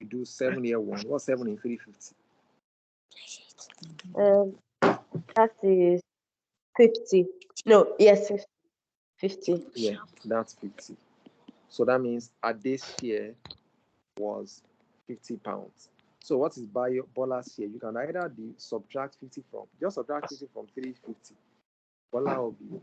you do 7 year one. What's 7 in 350? Um, that is 50. No, yes, 50. Yeah, that's 50. So that means Ade's share was £50. So what is Bola's share? You can either subtract 50 from, just subtract 50 from 350. Bola will be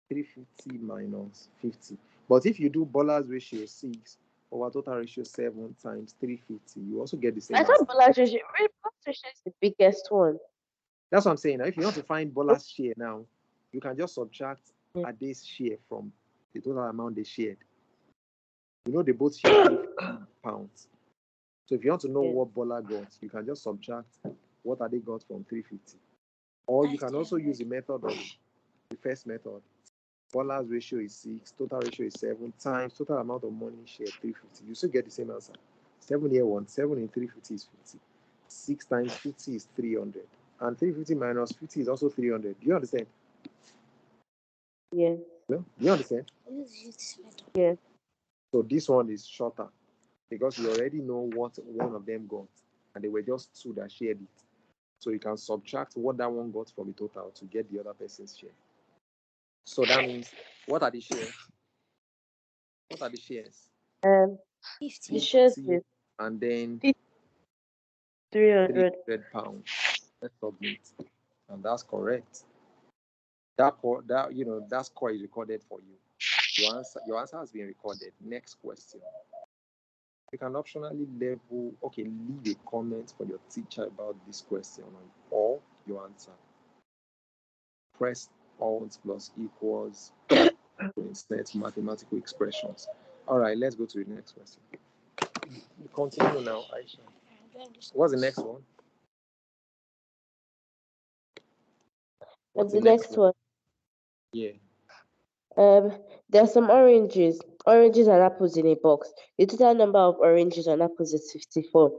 350 minus 50. But if you do Bola's ratio 6 over total ratio 7 times 350, you also get the I same answer. thought Bola's ratio is the biggest one. That's what I'm saying. Now, if you want to find Bola's share now, you can just subtract Yeah. Ade's share from the total amount they shared. You know, they both share £350. So if you want to know Yeah. what Bola got, you can just subtract what Ade got from 350. Or you can also use the method of the first method. Bola's ratio is 6, total ratio is 7 times total amount of money shared 350. You still get the same answer. 7 here 1, 7 in 350 is 50. 6 times 50 is 300. And 350 minus 50 is also 300. Do you understand? Yeah. No? Do you understand? Yeah. So this one is shorter because you already know what one of them got. And they were just two that shared it. So you can subtract what that one got from the total to get the other person's share. So that means, what are the shares? What are the shares? The shares 50 is and then 300. £300. Let's submit. And that's correct. That score is recorded for you. Your answer has been recorded. Next question. You can optionally leave a comment for your teacher about this question or your answer. Press Alt plus equals to insert mathematical expressions. All right, let's go to the next question. Continue now, Aisha. What's the next one? What's The next one. Yeah. There are some oranges and apples in a box. The total number of oranges and apples is 54.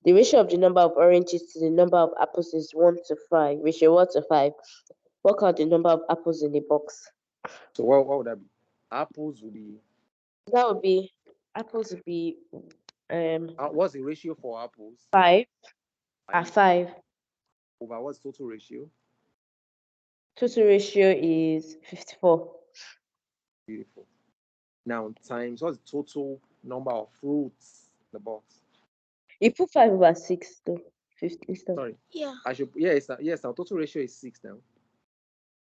The ratio of the number of oranges to the number of apples is 1 to 5. Ratio 1 to 5. Work out the number of apples in the box. So what would that be? Apples would be. That would be apples would be What's the ratio for apples? 5 at 5. Over what's total ratio? Total ratio is 54. Beautiful. Now times what's the total number of fruits in the box? You put 5 over 6 though. 50. Sorry. Yeah. Yes. Now total ratio is 6 now.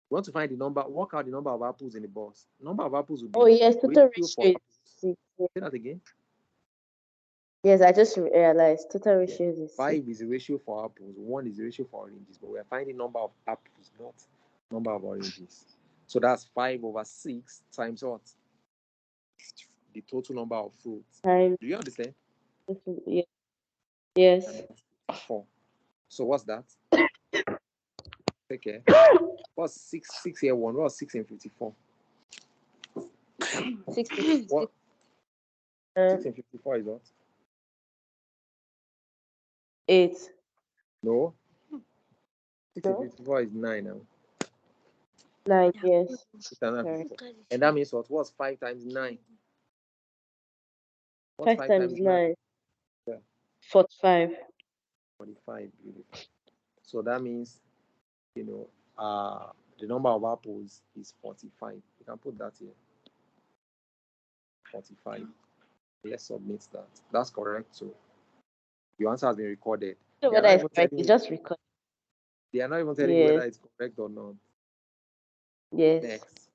You want to find the number, work out the number of apples in the box. Number of apples would be. Oh yes, total ratio for ratio apples. is 6. Say that again. Yes, I just realized total ratio is 6. 5 is the ratio for apples, 1 is the ratio for oranges, but we are finding number of apples, not number of oranges. So that's 5 over 6 times what? The total number of fruits. Times. Do you understand? Yes. 4. So what's that? Take care. What's 6 here 1? What's 6 in 54? 6 What? 6 in 54 is what? 8. No. 6 in 54 is 9 now. 9, yes. Sorry. And that means what? What's 5 times 9? What's 5 times 9? Yeah. 45. 45, beautiful. So that means, the number of apples is 45. You can put that here. 45. Let's submit that. That's correct. So your answer has been recorded. So whether it's correct, you just record. They are not even telling you whether it's correct or not. Yes. Next.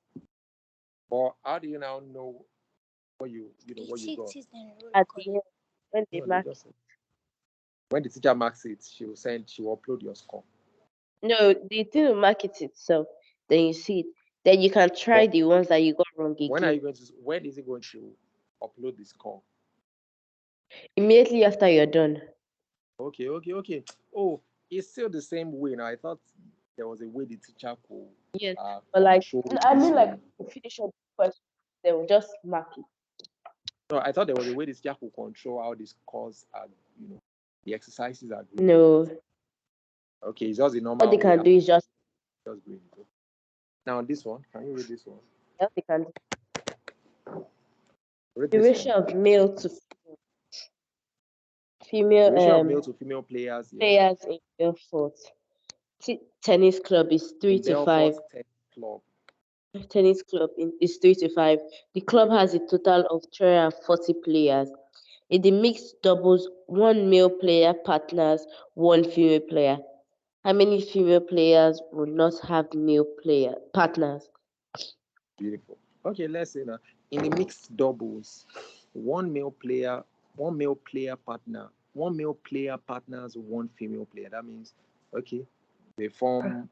But how do you now know what you got? At the end, when they mark it. When the teacher marks it, she will upload your score. No, the thing will mark it itself. Then you see it. Then you can try the ones that you got wrong again. When is it going to upload the score? Immediately after you're done. Okay. Oh, it's still the same way now. I thought there was a way the teacher could. Yes, but like finish up the question, they will just mark it. No, I thought there was a way the teacher could control how the scores are. The exercises are graded. No. Okay, it's just the normal. All they can do is just grade it. Now this one, can you read this one? All they can do. The ratio of male to female. female Ratio of male to female players, yeah. players in Belfort. Tennis club is 3 In to Belfort 5. Tennis Club. Tennis club is 3 to 5. The club has a total of 340 players. In the mixed doubles, one male player partners, one female player. How many female players will not have male player partners? Beautiful. Okay, let's say now in the mixed doubles, one male player partners one female player. That means okay, they form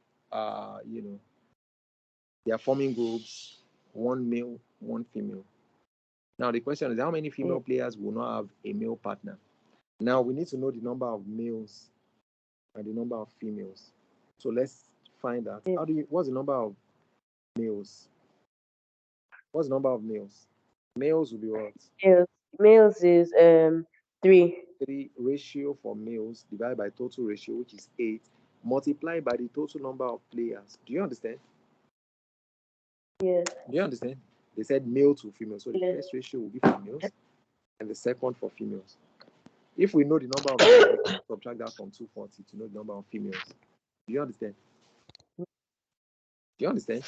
they are forming groups, one male, one female. Now the question is how many female players will not have a male partner? Now we need to know the number of males and the number of females. So let's find that. What's the number of males? What's the number of males? Males will be what? Males is 3. 3 ratio for males divided by total ratio, which is 8, multiplied by the total number of players. Do you understand? Yes. Do you understand? They said male to female. So the Yes. first ratio will be for males and the second for females. If we know the number of males, we can subtract that from 240 to know the number of females. Do you understand? Do you understand?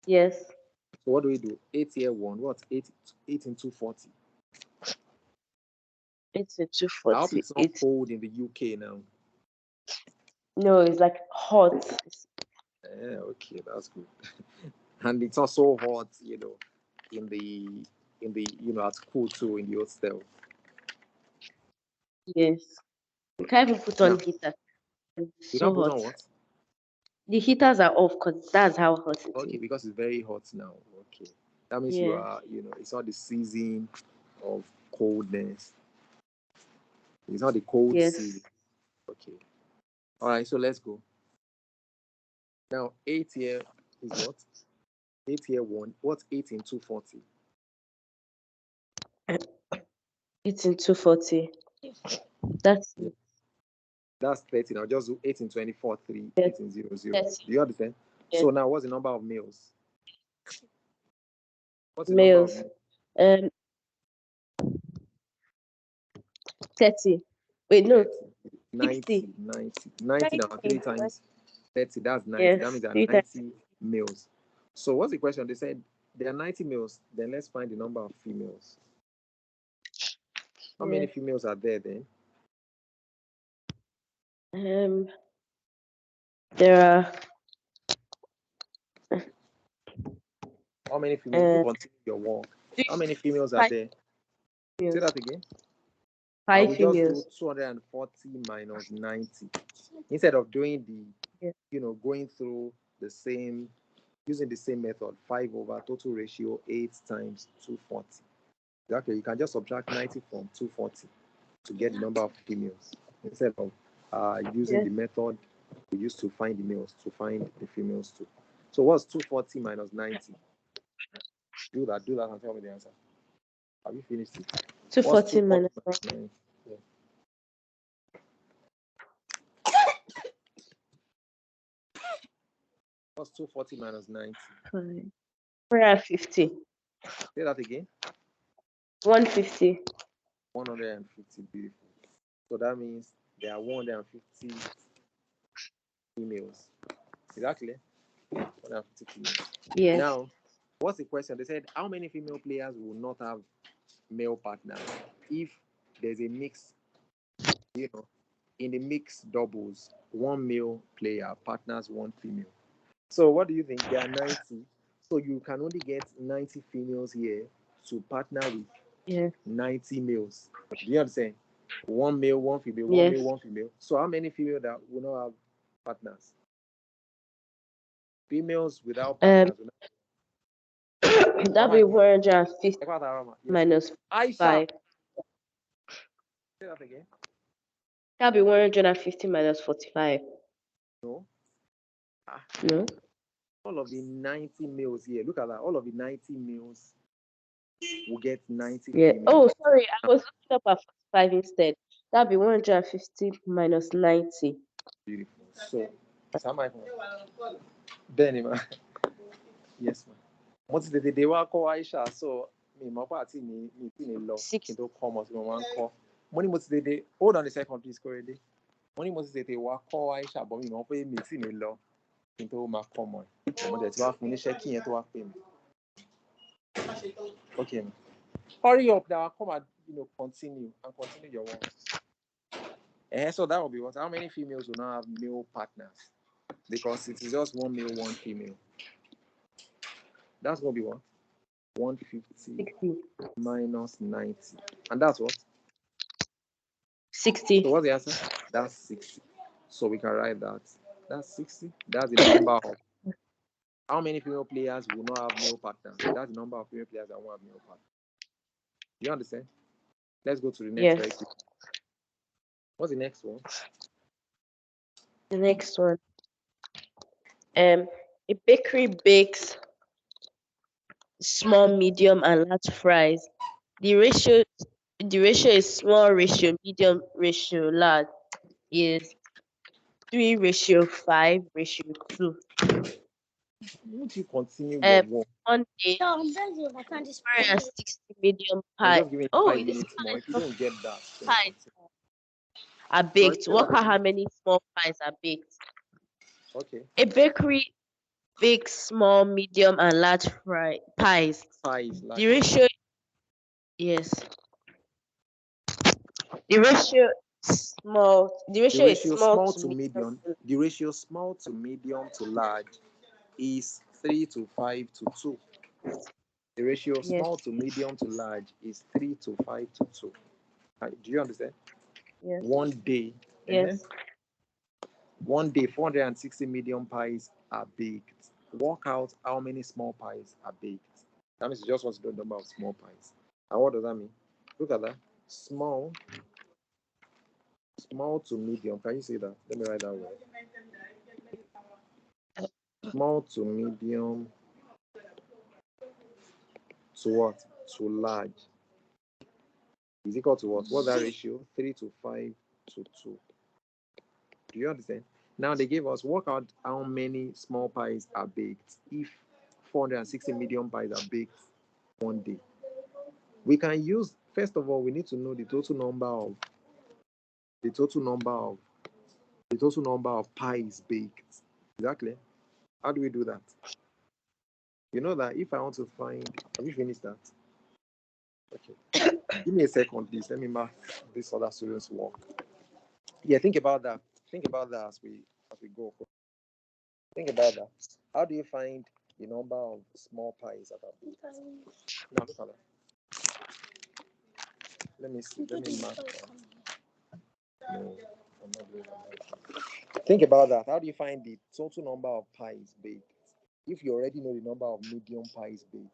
Yes. So what do we do? 8 year 1. What's 8 in 240? 8 in 240. I hope it's not cold in the UK now. No, it's like hot. Yeah, okay, that's good. And it's not so hot, in the at school too, in the hostel. Yes. You can't even put on heater. It's You so can't put hot. on what? The heaters are off because that's how hot it is. Okay, because it's very hot now. Okay. That means Yeah. you are, it's not the season of coldness. It's not the cold season. Okay. All right, so let's go. Now, 8 year is what? 8 year 1. What's 8 in 240? 8 in 240. That's 30. Now just do 8 in 24, 3, 8 in 0, 0. 30. Do you understand? Yes. So now what's the number of males? What's the males? number of males? 30. Wait, no. 90. 90 now, 3 times 30, that's 90. Yes, That means there are 90 males. So what's the question? They said there are 90 males, then let's find the number of females. How many females are there then? There are. How many females? Continue your walk. How many females are there? Say that again. 5 we females. just do 240 minus 90. Instead of doing going through the same, using the same method, 5 over total ratio 8 times 240. Okay, you can just subtract 90 from 240 to get the number of females instead of using the method we used to find the males to find the females too. So what's 240 minus 90? Do that and tell me the answer. Have you finished it? 240 minus 90. Yeah. What's 240 minus 90? 150. Say that again. 150. 150, beautiful. So that means there are 150 females. Exactly. 150 females. Yes. Now, what's the question? They said how many female players will not have male partners if there's a mix, in the mixed doubles, one male player partners one female. So what do you think? There are 90. So you can only get 90 females here to partner with 90 males. Do you understand? One male, one female, one male, one female. So how many females that will not have partners? Females without partners. That'll be 150 minus 5. Say that again. That'll be 150 minus 45. No. No. All of the 90 males here, look at that. All of the 90 males will get 90 females. Oh, sorry. I was looking up at 45 instead. That'll be 150 minus 90. Beautiful. So, Benny, ma. Yes, ma. What's the day? They were called Aisha. So, me, my party, me, love. Into commerce, my man call. Money must they hold on a second, please, correctly. Money must they walk call Aisha, but you know, pay me in a law into my common. But that's what finish checking into a payment. Okay. Hurry up now, come and continue your work. So that will be what? How many females will now have male partners? Because it is just one male, one female. That's going to be what? 150 60. minus 90. And that's what? 60. So what's the answer? That's 60. So we can write that. That's 60. That's the number of how many female players will not have male partners. That's the number of female players that won't have male partners. Do you understand? Let's go to the next very Yes. quick. What's the next one? The next one. A bakery bakes small, medium, and large fries. The ratio is small ratio, medium ratio, large is 3:5:2. Won't you continue your work? One day, 460 medium I'm pie. just giving Oh, 5 minutes more. If you don't get that, then pies are sorry, baked. say that Work out again. how many small pies are baked. Okay. A bakery bakes small, medium, and large pies. Size, The large size. ratio, yes, the ratio The is ratio small small to to medium. medium. The ratio small to medium to large is 3:5:2. The ratio Yes, small to medium to large is 3:5:2. Do you understand? yes, One day, yes. 460 medium pies are baked. Work out how many small pies are baked. That means you just want to know the number of small pies. And what does that mean? Look at that. Small to medium. Can you see that? Let me write that word. Small to medium to what? To large. Is equal to what? What's that ratio? 3:5:2. Do you understand? Now they gave us work out how many small pies are baked if 460 medium pies are baked one day. We can use, first of all, we need to know the total number of pies baked. Exactly. How do we do that? You know that if I want to find, have you finished that? Okay. Give me a second, please. Let me mark this other student's work. Yeah, think about that. Think about that as we go. Think about that. How do you find the number of small pies that are baked? Now look at that. Let me see. Let me mark that. No, I'm not doing that. Think about that. How do you find the total number of pies baked? If you already know the number of medium pies baked.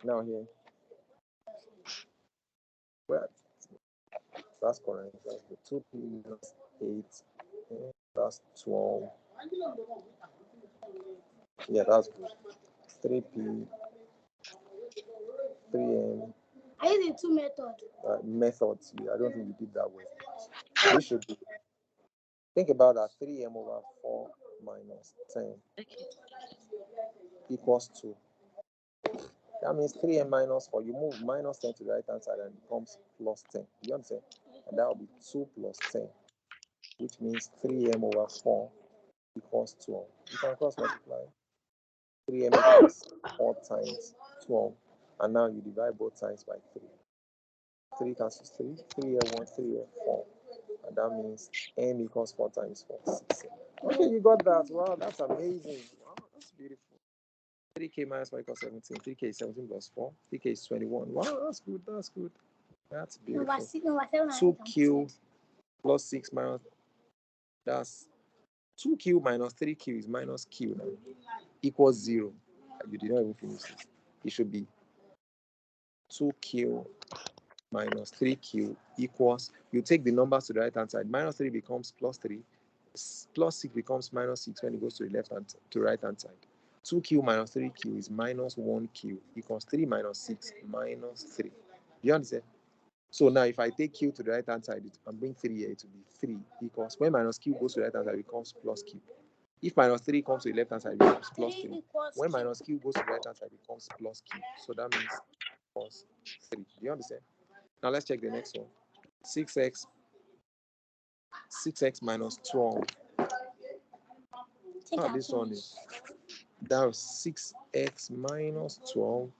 Now here. Well, that's correct. That's the 2p minus 8. That's 12. Yeah, that's good. 3p, 3m. I using two methods. Methods. I don't think you did that way. This should be. Think about that. 3m over 4 minus 10 equals 2. That means 3m minus 4. You move minus 10 to the right hand side and it becomes plus 10. You understand? And that will be 2 plus 10, which means 3m over 4 equals 12. You can cross multiply. 3m equals 4 times 12. And now you divide both sides by 3. 3 cancels 3. 3 here 1, 3 here 4. And that means m equals 4 times 4, 6. Okay, you got that. Wow, that's amazing. Wow, that's beautiful. 3k minus 4 equals 17. 3k is 17 plus 4. 3k is 21. Wow, that's good. That's good. That's beautiful. 2q plus 6 minus, that's 2q minus 3q is minus q now, equals 0. You did not even finish this. It should be 2q minus 3q equals, you take the numbers to the right hand side. Minus 3 becomes plus 3. Plus 6 becomes minus 6 when it goes to the left hand to right hand side. 2q minus 3q is minus 1q equals 3 minus 6 minus 3. Do you understand? So now if I take q to the right hand side and bring 3 here, it will be 3 equals, when minus q goes to the right hand side, it becomes plus q. If minus 3 comes to the left hand side, it becomes plus 3. When minus q goes to the right hand side, it becomes plus q. So that means plus 3. Do you understand? Now let's check the next one. 6x minus 12. This one is that was 6x minus 12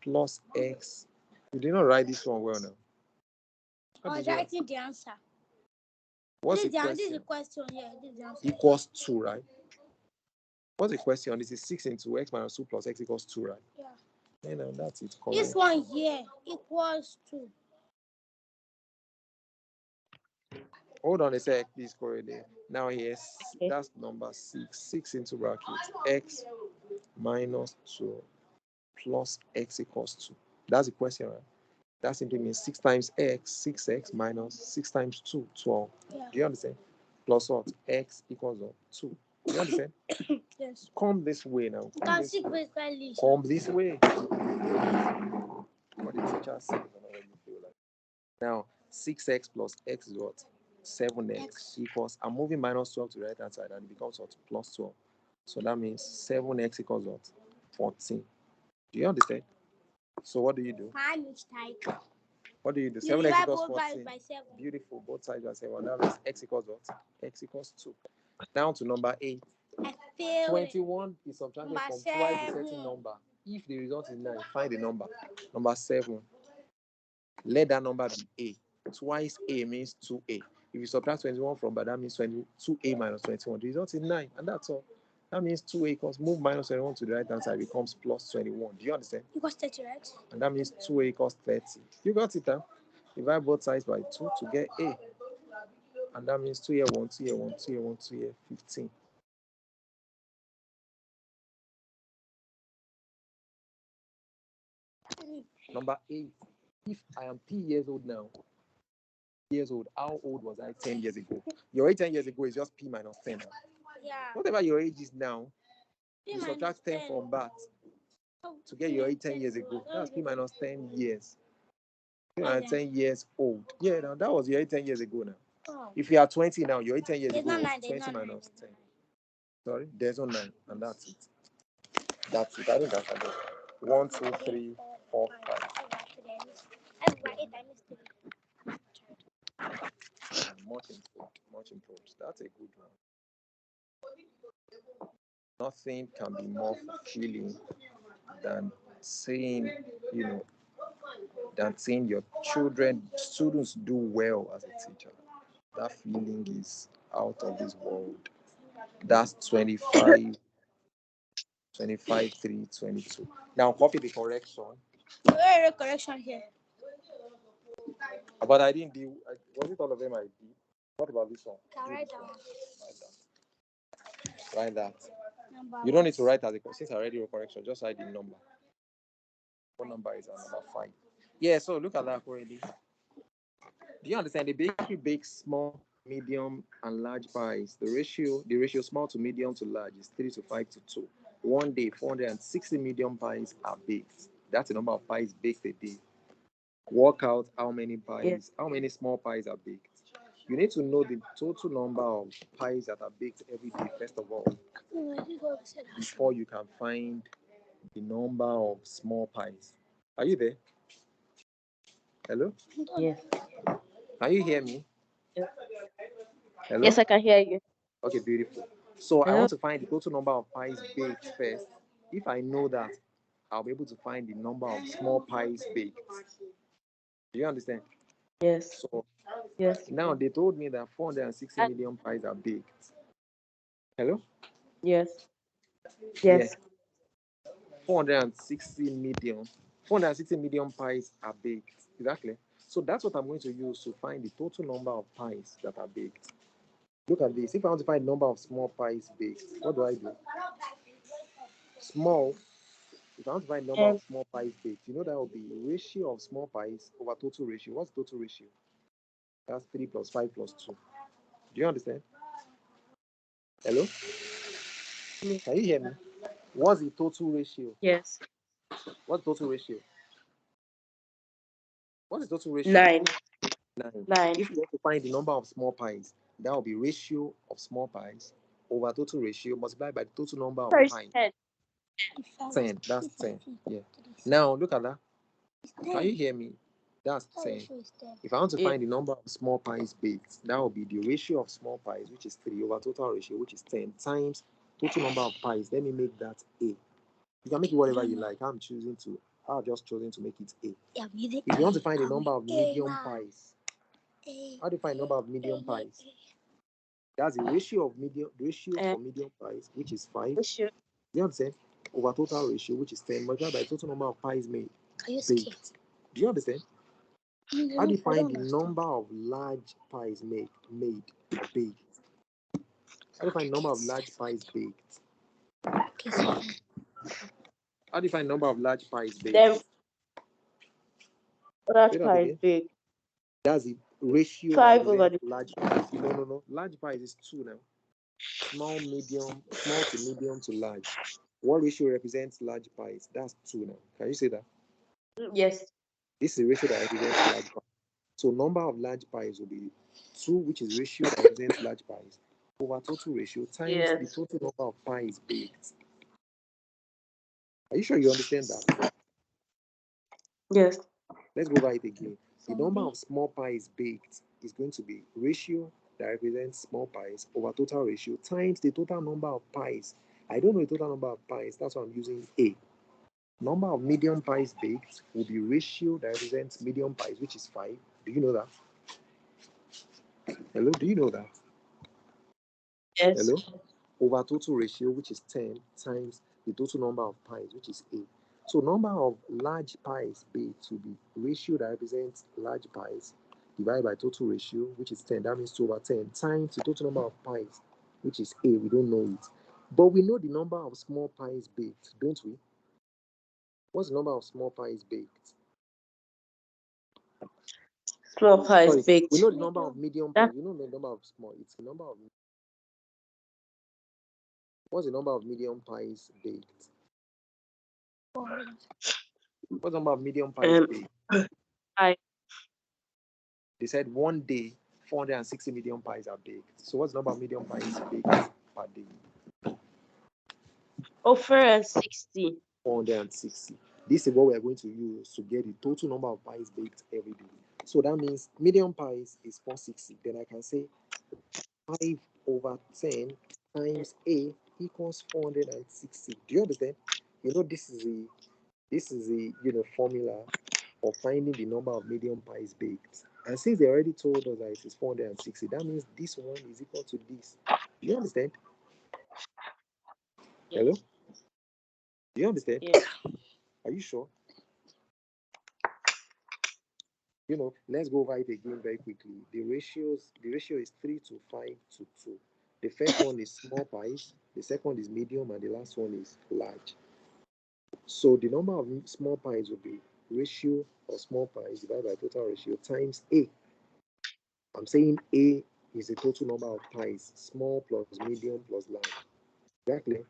plus x. You did not write this one well now. I was writing the answer. What's the This is the question? question. Yeah, this is the answer. Equals 2, right? What's the question? This is 6 into x minus 2 plus x equals 2, right? Yeah. That's it. Correct. This one here equals 2. Hold on a sec, please, correct there. Now yes, Okay. that's number 6. 6 into brackets x minus 2 plus x equals 2. That's the question, right? That simply means 6 times x, 6x minus 6 times 2, 12. Yeah. Do you understand? Plus what? X equals 2. Do you understand? Yes. Come this way now. You can see quickly. Come this way. What the teacher says, you feel like. Now, 6x plus x is what? 7x equals, I'm moving minus 12 to the right hand side and it becomes what? Plus 12. So that means 7x equals what? 14. Do you understand? So what do you do? What do you do? 7x equals 14. Beautiful. Both sides are 7. That means x equals what? X equals 2. Down to number 8. 21 is subtracted from twice a certain number. If the result is 9, find the number. Number 7. Let that number be a. Twice a means 2a. If you subtract 21 from that means 2a minus 21. The result is 9, and that's all. That means 2a equals, move minus 21 to the right hand side, becomes plus 21. Do you understand? Equals 30, right? And that means 2a equals 30. You got it, huh? Divide both sides by 2 to get a. And that means 2 here, 1, 2 here, 1, 2 here, 1, 2 here, 15. Number 8. If I am 3 years old now, how old was I 10 years ago? Your age 10 years ago is just p minus 10 now. Yeah. Whatever your age is now, you subtract 10 from that to get your age 10 years ago. That's p minus 10 years. P minus 10 years old. Yeah, now that was your age 10 years ago now. Oh. If you are 20 now, your age 10 years ago Not is 20 minus 10. Sorry, there's no 9, and that's it. That's it. I think that's it. 1, 2, 3, 4, 5. Much improved. That's a good one. Nothing can be more fulfilling than seeing, than seeing your students do well as a teacher. That feeling is out of this world. That's 25, 25, 3, 22. Now copy the correction. Where correction here? But I didn't do, was it all of them I did? What about this one? Write down. Write that. You don't need to write as a since I already wrote correction, just write the number. What number is that? Number 5. Yeah, so look at that already. Do you understand? The bakery bakes small, medium, and large pies. The ratio small to medium to large is 3 to 5 to 2. One day, 460 medium pies are baked. That's the number of pies baked a day. Work out how many pies, how many small pies are baked. You need to know the total number of pies that are baked every day, first of all, before you can find the number of small pies. Are you there? Hello? Yes. Can you hear me? Hello? Yes, I can hear you. Okay, beautiful. So I Hello? want to find the total number of pies baked first. If I know that, I'll be able to find the number of small pies baked. Do you understand? Yes. So Yes. now they told me that 460 million pies are baked. Hello? Yes. Yeah. Yes. 460 million. 460 million pies are baked. Exactly. So that's what I'm going to use to find the total number of pies that are baked. Look at this. If I want to find the number of small pies baked, what do I do? Small. If I want to find the number of small pies baked, you know that will be ratio of small pies over total ratio. What's total ratio? That's 3 plus 5 plus 2. Do you understand? Hello? Can you hear me? What's the total ratio? Yes. What's the total ratio? What's the total ratio? 9. 9. If you want to find the number of small pies, that will be ratio of small pies over total ratio multiplied by the total number of pies. 10. 10. That's 10. Yeah. Now look at that. Can you hear me? That's That 10. ratio is 10. If I want to Yeah. find the number of small pies baked, that will be the ratio of small pies, which is 3, over total ratio, which is 10, times total number of pies. Let me make that A. You can make it whatever you like. I've just chosen to make it A. Yeah, we If you want to find the number of medium pies, how do you find the number of medium A. pies? That's the ratio of ratio Uh, for medium pies, which is 5. ratio. Do you understand? Over total ratio, which is 10, multiplied by total number of pies made. Are you Baked. scared? Do you understand? How do you I find don't the understand. number of large pies made or baked? How do you find the number of large pies baked? Okay, so How do you find the number of large pies baked? Then large Say that pie is again. big. That's the ratio that 5 over represents the large pies. No. Large pies is 2 now. Small to medium to large. What ratio represents large pies? That's 2 now. Can you say that? yes. This is the ratio that represents large pies. So number of large pies will be 2, which is ratio that represents large pies, over total ratio times the Yes. total number of pies baked. Are you sure you understand that? Yes. Let's go over it again. The number of small pies baked is going to be ratio that represents small pies over total ratio times the total number of pies. I don't know the total number of pies, that's why I'm using A. Number of medium pies baked will be ratio that represents medium pies, which is 5. Do you know that? Hello, do you know that? Yes. Hello? Over total ratio, which is 10, times the total number of pies, which is 8. So number of large pies baked will be ratio that represents large pies divided by total ratio, which is 10. That means 2 over 10 times the total number of pies, which is 8. We don't know it. But we know the number of small pies baked, don't we? What's the number of small pies baked? Small pie is Sorry, baked. we know the number of medium pies. That We don't know the number of small. It's the number of. What's the number of medium pies baked? What's the number of medium pies um baked? I They said one day 460 million pies are baked. So what's the number of medium pies baked per day? over and 60. 460. This is what we are going to use to get the total number of pies baked every day. So that means medium pies is 460. Then I can say 5 over 10 times A equals 460. Do you understand? You know this is the formula for finding the number of medium pies baked. And since they already told us that it is 460, that means this one is equal to this. Do you understand? Hello? Yes. Do you understand? Yes. Are you sure? Let's go over it again very quickly. The ratio is 3 to 5 to 2. The first one is small pies, the second is medium, and the last one is large. So the number of small pies will be ratio of small pies divided by total ratio times A. I'm saying A is the total number of pies, small plus medium plus large. Exactly.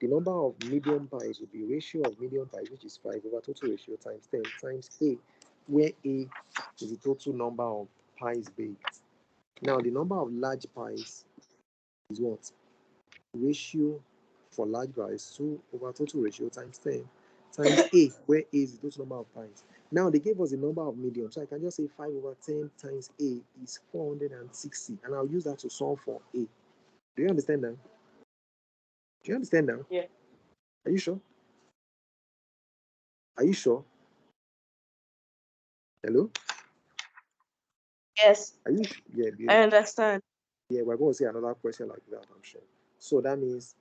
The number of medium pies will be ratio of medium pies, which is 5 over total ratio times 10 times A, where A is the total number of pies baked. Now, the number of large pies is what? Ratio for large pies, 2 over total ratio times 10 times A, where A is the total number of pies. Now, they gave us the number of medium, so I can just say 5 over 10 times A is 460, and I'll use that to solve for A. Do you understand now? Do you understand now? Yeah. Are you sure? Are you sure? Hello? Yes. Are you? Yeah, I beautiful. understand. Yeah, we're going to see another question like that, I'm sure. So that means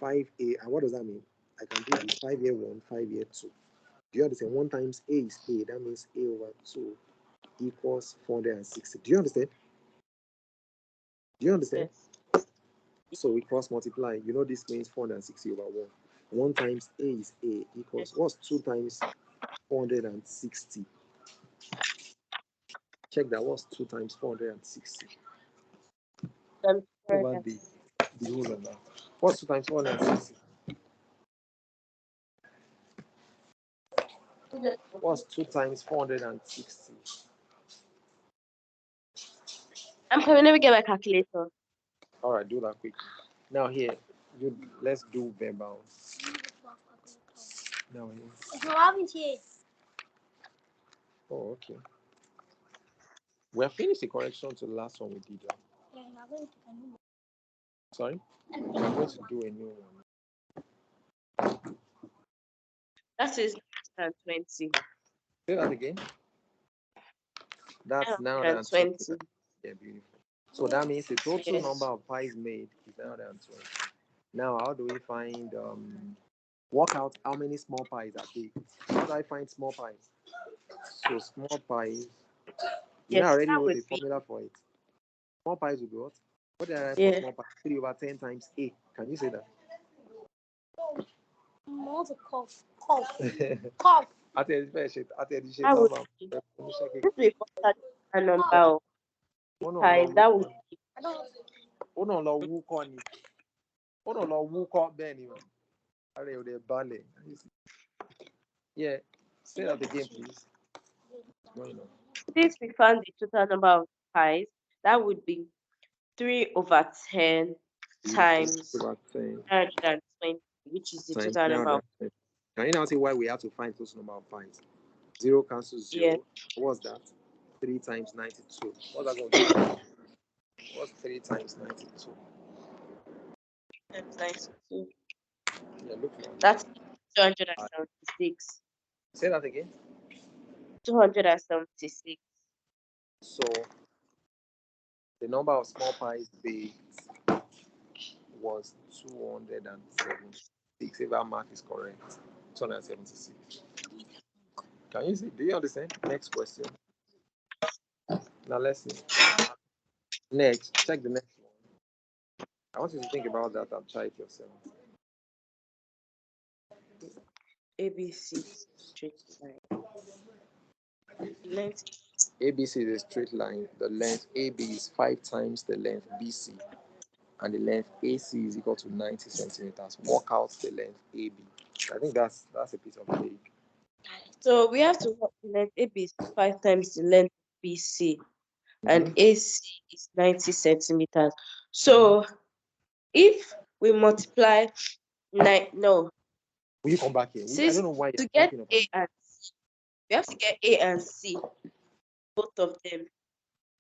5A, and what does that mean? I can do this 5A 1, 5A 2. Do you understand? 1 times A is A, that means A over 2 equals 460. Do you understand? Do you understand? Yes. So we cross multiply. This means 460 over 1. 1 times A is A equals, what's 2 times 460? Check that, what's 2 times 460? Um, Over the whole of that. What's 2 times 460? What's 2 times 460? I'm coming. Let me get my calculator. All right, do that quick. Now here, let's do verbal. Now here. If you have it here, Oh, okay. We have finished the correction to the last one we did. Yeah, I'm going to a new Sorry? We are going to do a new one. That is 920. Say that again. That's now than 20. 920. Yeah, beautiful. So that means the total Yes. number of pies made is now than 20. Now, how do we find, work out how many small pies are baked? How do I find small pies? So small pies, you know, I Yes, already that wrote would the be. formula for it. Small pies will be what? What did I write for Yeah. small pies? 3 over 10 times A. Can you say that? more to cough. Cough. Àti ẹ̀dí fẹ́ ṣe àti ẹ̀dí ṣe That tán would máa be. oníṣẹ́ Since kékeré. we got a number of Ó náà lọ pies, that would wúkọ́ be. I don't ó náà lọ wúkọ́ ni. Ó náà lọ wúkọ́ bẹ́ẹ̀ ni. Ara ẹ̀ ò dẹ̀ balẹ̀. Yeah, say that again, please. No, no. Since we found the total number of pies, that would be 3 over 10 times 10 920, which is the times total number of. 920. Can you now see why we have to find those number of pies? 0 cancels 0. Yeah. What's that? 3 times 92. What's that going to be? What's 3 times 92? Times 92. Yeah, look now. That's 276. Say that again. 276. So the number of small pies baked was 276. If our math is correct, 276. Can you see? Do you understand? Next question. Now let's see. Next, check the next one. I want you to think about that and try it yourself. ABC straight line. Length. ABC is a straight line. The length AB is 5 times the length BC. And the length AC is equal to 90 centimeters. Work out the length AB. I think that's a piece of cake. So we have to work the length AB is 5 times the length BC, and AC is 90 centimeters. So if we multiply no, Will you come back here? I since don't know why to you're get jumping up. A and C, we have to get A and C, both of them,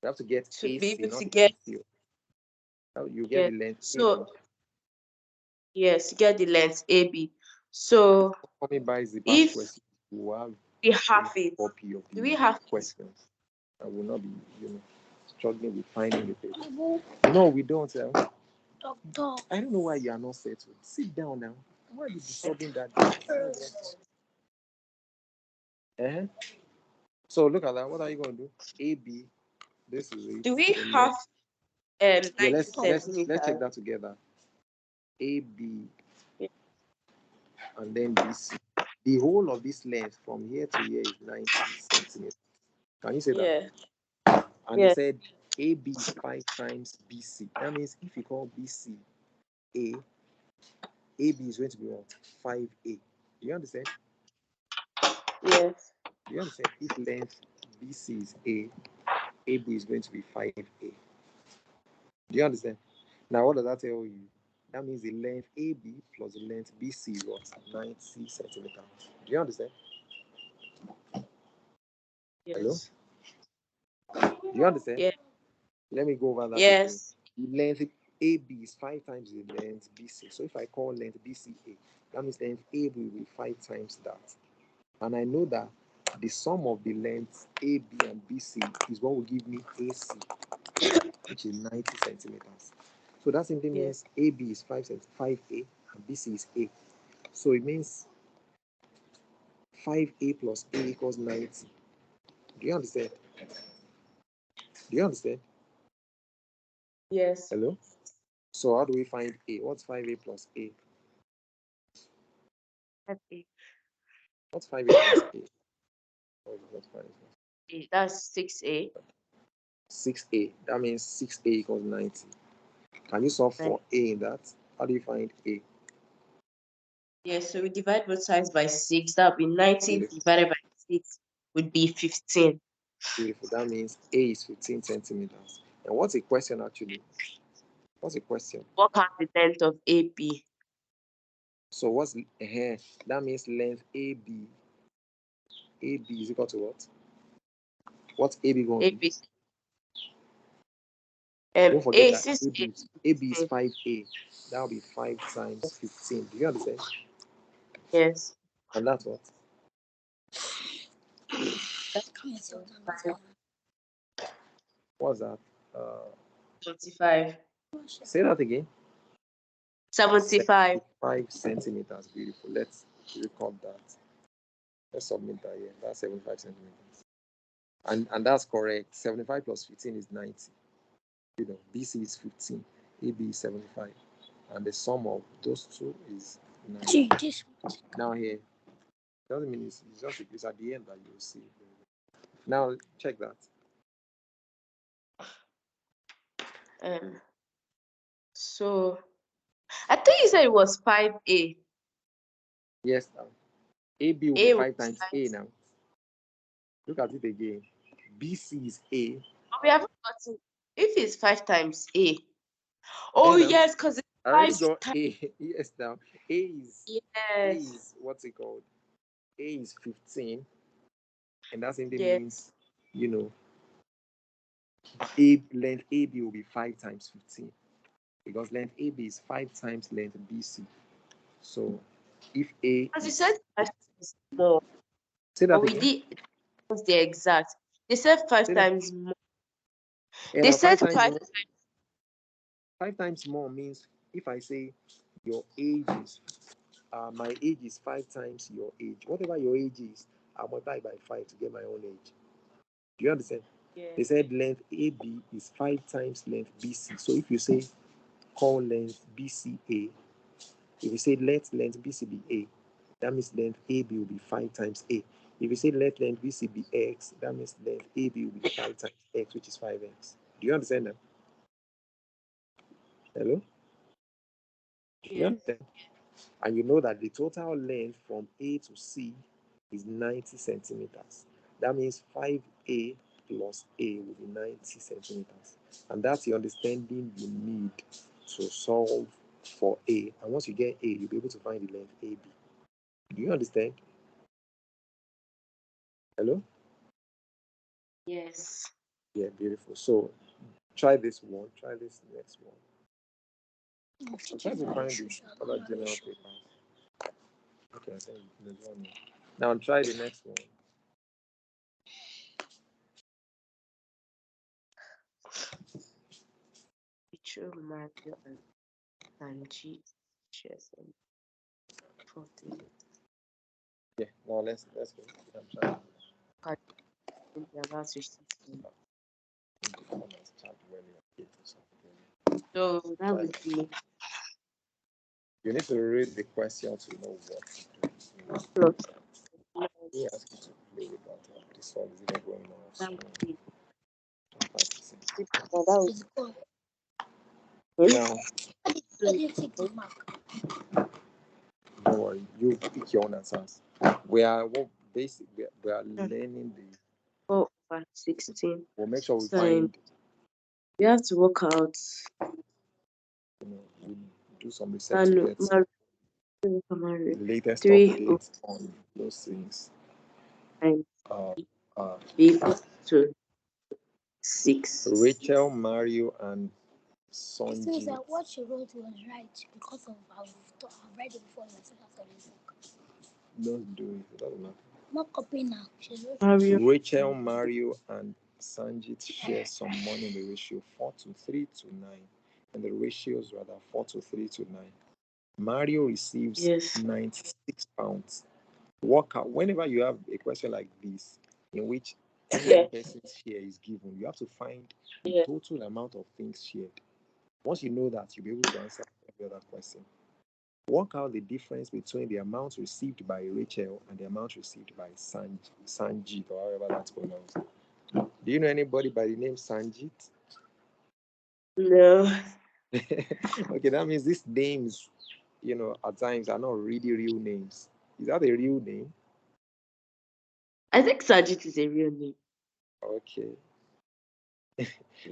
You have to get to AC, be able not to get. AC. You get Yeah. the length So AB. yes, get the length AB. So Coming by the past if question, we will have we have a it, copy of do we the have it? questions. I will not be, struggling with finding the paper. No, we don't. Doctor. I don't know why you are not settled. Sit down now. Why are you disturbing that? So look at that. What are you going to do? AB. This is it. Do we The have length. 90 let's centimeters? check that together. AB Yeah. and then BC. The whole of this length from here to here is 90 centimeters. Can you say that? Yeah. And Yeah. he said AB is 5 times BC. That means if you call BC A, AB is going to be what? 5A. Do you understand? Yes. Do you understand? If length BC is A, AB is going to be 5A. Do you understand? Now, what does that tell you? That means the length AB plus the length BC is what? 90 centimeters. Do you understand? Yes. Hello? Do you understand? Yeah. Let me go over that Yes. again. The length AB is 5 times the length BC. So if I call length BCA, that means length AB will be 5 times that. And I know that the sum of the lengths AB and BC is what will give me AC, which is 90 centimeters. So that simply Yeah. means AB is 5A and BC is A. So it means 5A plus A equals 90. Do you understand? Do you understand? Yes. Hello? So how do we find A? What's 5A plus A? Okay. What's 5A plus A? What's 5A plus That's 6A. 6A. That means 6A equals 90. Can you solve for A in that? How do you find A? Yes, so we divide both sides by 6. That would be 90 Beautiful. divided by 6 would be 15. Beautiful. That means A is 15 centimeters. And what's a question actually? What's a question? Work out the length of AB. So what's that means length AB. AB is equal to what? What's AB going to be? AB Don't forget A that six AB is A. 5A. That will be 5 times 15. Do you understand? Yes. And that's what? Come and sit Five. What's that? Uh, 75. say that again. 75. 75 centimeters. Beautiful. Let's record that. Let's submit that here. That's 75 centimeters. And that's correct. 75 plus 15 is 90. You know, BC is 15, AB is 75. And the sum of those two is 90. This Now here, doesn't mean it's just it's at the end that you'll see. Now check that. So I thought you said it was 5A. Yes, now AB will be A 5 was times A now. Look at it again. BC is A. we haven't gotten if it's 5 times A. Oh Now yes, because it's I already 5 got times. A. Yes, now A Yes. is what's it called? A is 15, and that simply Yes. means you know A length AB will be 5 times 15 because length AB is 5 times length BC. So if A As you is said 5 times more. say But that we again. did what's the exact. They said 5 Say that. times more. And They now said 5 5 times more means if I say your age is my age is 5 times your age. Whatever your age is, I'll multiply by 5 to get my own age. Do you understand? Yeah. They said length AB is 5 times length BC. So if you say call length BCA, if you say let length BC be A, that means length AB will be 5 times A. If you say let length BC be X, that means length AB will be 5 times X, which is 5X. Do you understand that? Hello? You Yes. understand? And you know that the total length from A to C is 90 centimeters. That means 5A plus A will be 90 centimeters. And that's the understanding you need to solve for A. And once you get A, you'll be able to find the length AB. Do you understand? Hello? Yes. Yeah, beautiful. So try this one, try this next one. I'm trying to find the other general paper. Okay, I think there's one more. Now try the next one. Rachel, Mario, and Sanji shares some 40. Yeah, now let's go. I'm trying In the last 16. to come and start when you're 8 or something. So that Try would it. be You need to read the question to know what to do. plus He asked you to play with that. This one is even going off that would screen. be 5%. that would is good. Now, Let you take the mark. don't worry, you pick your own answers. We are we are learning the 4 over 16 we'll make sure we times. find We have to work out we do some research to Manu, get Manu, the latest 3 updates on those things. times Uh, uh, equals to 6. Rachel, Mario, and This means Sonji. that what she wrote was right because of I've read it before in my second study book. Don't do it. It doesn't matter. I'm not copying now. She wrote Mario, Rachel, Mario, and Sanjit share some money in the ratio 4 to 3 to 9. And the ratios rather 4 to 3 to 9. Mario receives yes, 96 pounds. Work out whenever you have a question like this, in which only yeah, one person's share is given, you have to find the yeah, total amount of things shared. Once you know that, you'll be able to answer every other question. Work out the difference between the amount received by Rachel and the amount received by Sanjit, or however that's pronounced. Do you know anybody by the name Sanjit? no, Okay, that means these names, at times are not really real names. Is that a real name? I think Sajit is a real name. Okay. Yeah.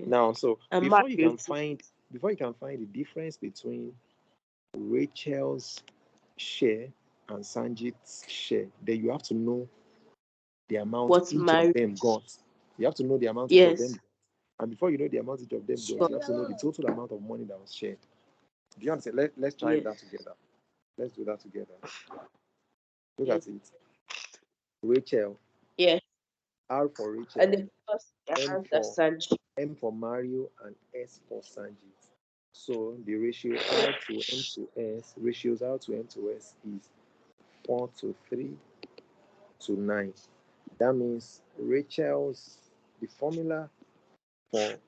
Now, so And before you Mario can too. find the difference between Rachel's share and Sanjit's share, then you have to know the amount What each of Mario? them got. You have to know the amount each of them Yes, got. And before you know the amount each of them got, you have to know the total amount of money that was shared. Do you understand? Let's try Yes. that together. Let's do that together. Look Yes. at it. Rachel. Yes. R for Rachel. And the first M amount for of Sanji. M for Mario, and S for Sanjit. So the ratio R to M to S, ratios R to M to S is 4 to 3 to 9. That means the formula for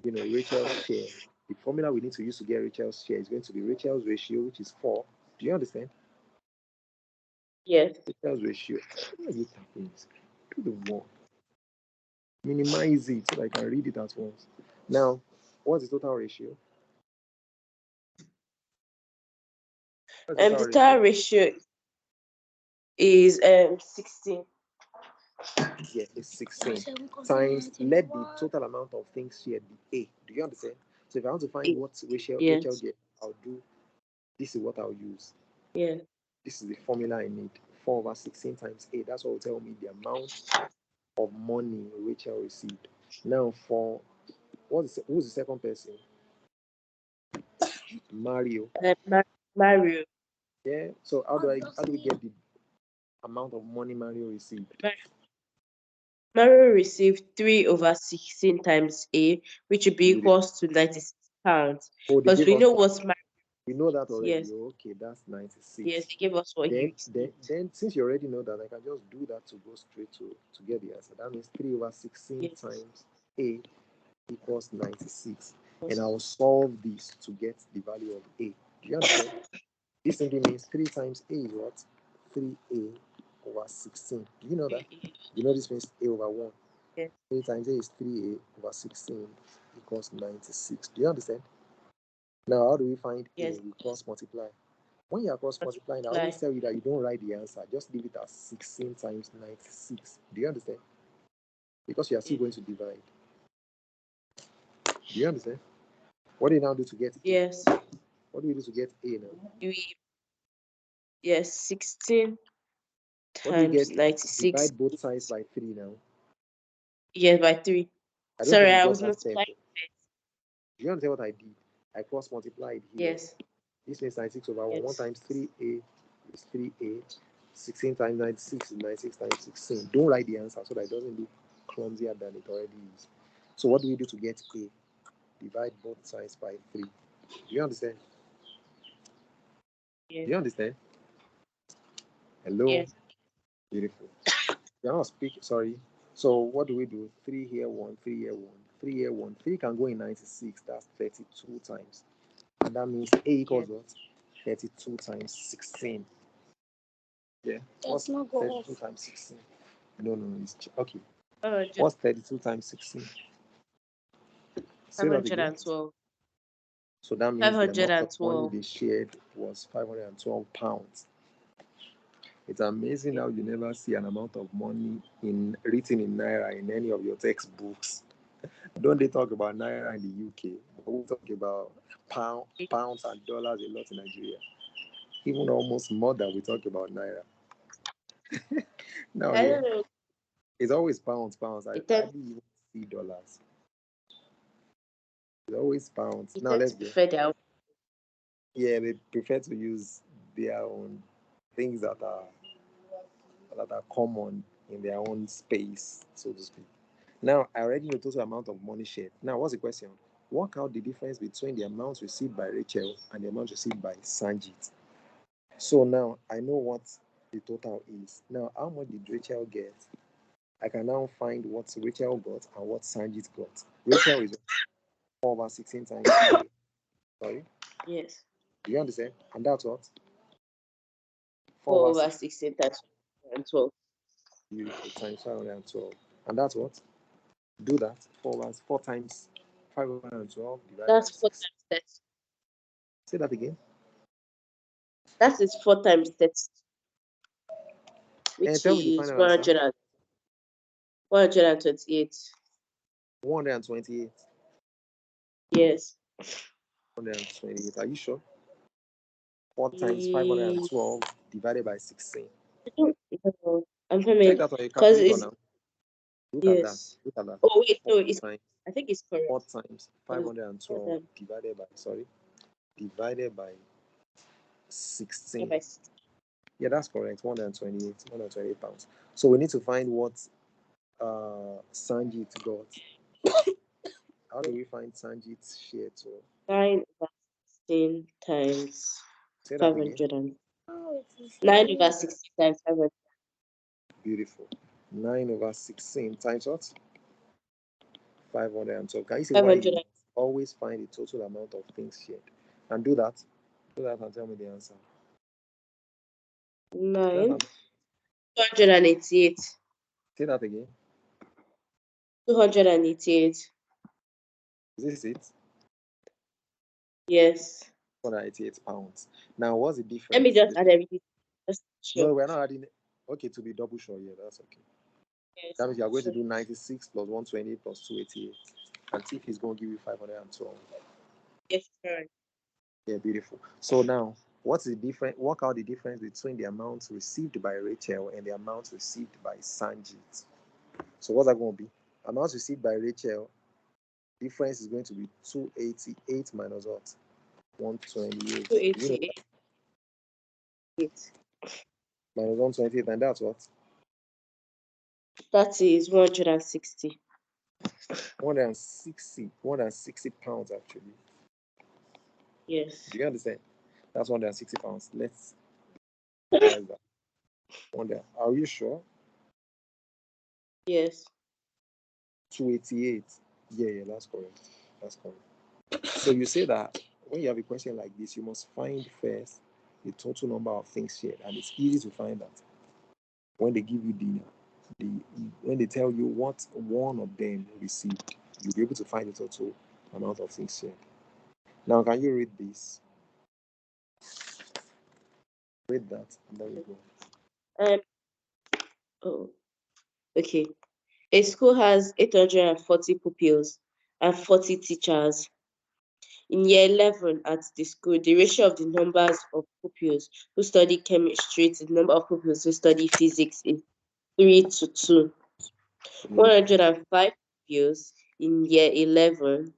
Rachel's share, the formula we need to use to get Rachel's share is going to be Rachel's ratio, which is 4. Do you understand? Yes. Rachel's ratio. Why are you tapping the screen? Do the work. Minimize it so that I can read it at once. Now, what's the total ratio? The total ratio is 16. Yeah, it's 16 times. Let the total amount of things shared be A. Do you understand? So if I want to find what Rachel Yes. get, I'll do this is what I'll use. Yeah. This is the formula I need. 4 over 16 times A. That's what will tell me the amount of money Rachel received. Now for who's the second person? Mario. Mario. Yeah. So how do we get the amount of money Mario received? Mario received 3 over 16 times A, which would be equals to 96 pounds. Oh, Because we know what Mario. We know that already. Yes. Okay, that's 96. Yes, they gave us what he received. Then since you already know that, I can just do that to go straight to get the answer. That means 3 over 16 times A equals 96. And I will solve this to get the value of A. Do you understand? This simply means 3 times A is what? 3A over 16. Do you know that? You know this means A over 1. Yes. 3 times A is 3A over 16 equals 96. Do you understand? Now, how do we find A? We cross multiply. When you are cross multiplying, I always tell you that you don't write the answer. Just leave it as 16 times 96. Do you understand? Because you are still going to divide. Do you understand? What do you now do to get A? Yes. What do we do to get A now? Yes, 16 What do we times get? 96. Divide both sides by 3 now. Yes, by 3. I don't Sorry, think I it's was just as multiplying. Do you understand what I did? I cross multiplied here. Yes. This means 96 over 1. Yes. 1 times 3A is 3A. 16 times 96 is 96 times 16. Don't write the answer so that it doesn't look clumsier than it already is. So what do we do to get A? Divide both sides by 3. Do you understand? Yes. Do you understand? Hello? Yes. Beautiful. You're not speaking, sorry. So what do we do? 3 here, 1, 3 here, 1, 3 here, 1. 3 can go in 96. That's 32 times. And that means A equals what? 32 times 16. Yeah. What's 32 times 16? No, it's okay. What's 32 times 16? Say that again. 512. So that means the amount of money 512. they shared was 512 pounds. It's amazing how you never see an amount of money written in Naira in any of your textbooks. Don't they talk about Naira in the UK? But we talk about pounds and dollars a lot in Nigeria. Even almost more than we talk about Naira. Now, I don't know. it's always pounds. I hardly even see dollars. It's always pounds. Now let's go. Yeah, they prefer to use their own things that are common in their own space, so to speak. Now, I already know the total amount of money shared. Now, what's the question? Work out the difference between the amounts received by Rachel and the amount received by Sanjit. So now I know what the total is. Now, how much did Rachel get? I can now find what Rachel got and what Sanjit got. Rachel is 4 over 16 times 3. Sorry? Yes. Do you understand? And that's what? 4 over 16 times 12. Beautiful. Times 512. And that's what? Do that. 4 times 512 divided by 6. 4 times 30. Say that again. That is 4 times 30. Which Tell me the is final answer. 128. 128. Yes. 128. Are you sure? 4 times 512 divided by 16. I'm coming. Check that on your calculator now. Look at that. Oh, wait, no, it's I think it's correct. 4 times Because 512 divided by 16. by Yeah, that's correct. 128 pounds. So we need to find what Sanjit got. How do we find Sanjit's share to 9/16 times say that again? 500 and Oh, it is 9/16 times 500. Beautiful. 9/16 times what? 512. Can you see why 500 you always find the total amount of things shared? And do that. Do that and tell me the answer. and Do that 9 and 288. say that again. 288. Is this it? Yes. 288 pounds. Now, what's the Let me difference? just add everything. Just No, sure. we're not adding. Okay, to be double sure. Yeah, that's okay. Yes. That means you are going to Sure. do 96 plus 120 plus 288. And see if he's going to give you 512. Yes, correct. Yeah, beautiful. So now, what's the difference? Work out the difference between the amount received by Rachel and the amount received by Sanjit. So what's that going to be? Amount received by Rachel, difference is going to be 288 minus what? 128. You know, 288. minus 128, and that's what? That is 160. 160 pounds actually. Yes. Do you understand? That's 160 pounds. Let's write that. Are you sure? Yes. 288. Yeah, that's correct. That's correct. So you say that when you have a question like this, you must find first the total number of things shared, and it's easy to find that when they give you the when they tell you what one of them received, you'll be able to find the total amount of things shared. Now, can you read this? Read that, and then we go. Um. Oh. Okay. A school has 840 pupils and 40 teachers. In year 11 at the school, the ratio of the numbers of pupils who study chemistry to the number of pupils who study physics is 3:2. Beautiful. 105 pupils in year 11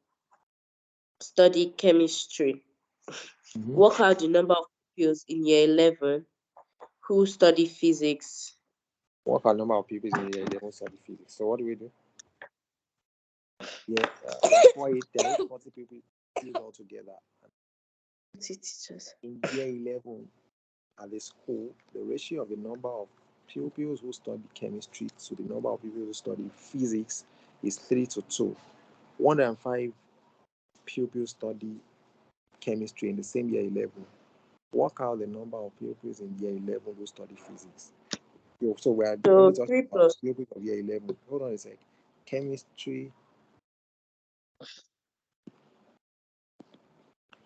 study chemistry. Mm-hmm. Work out the number of pupils in year 11 who study physics. What are number of people in here? They don't study physics. So what do we do? Yeah, there are 840 people altogether. Teachers. In year 11 at the school, the ratio of the number of pupils who study chemistry to the number of people who study physics is 3:2. 105 pupils study chemistry in the same year 11. Work out the number of pupils in year 11 who study physics. So we are only So talking 3 about plus pupils of year 11. Hold on a sec. Chemistry,